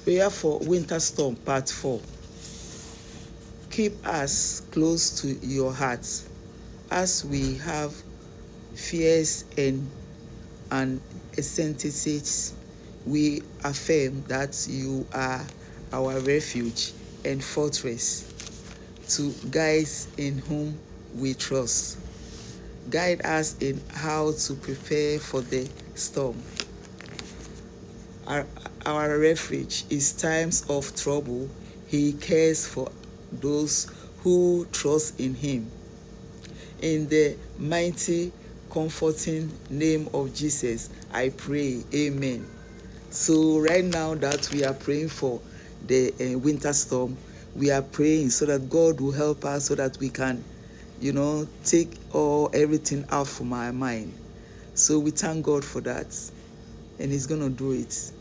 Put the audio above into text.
Prayer for winter storm, part 4. Keep us close to your heart as we have fears and uncertainties. We affirm that you are our refuge and fortress, to guides in whom we trust. Guide us in how to prepare for the storm. Our refuge is times of trouble. He cares for those who trust in him. In the mighty, comforting name of Jesus, I pray. Amen. So right now that we are praying for the winter storm, we are praying so that God will help us so that we can, take everything out from our mind. So we thank God for that, and he's going to do it.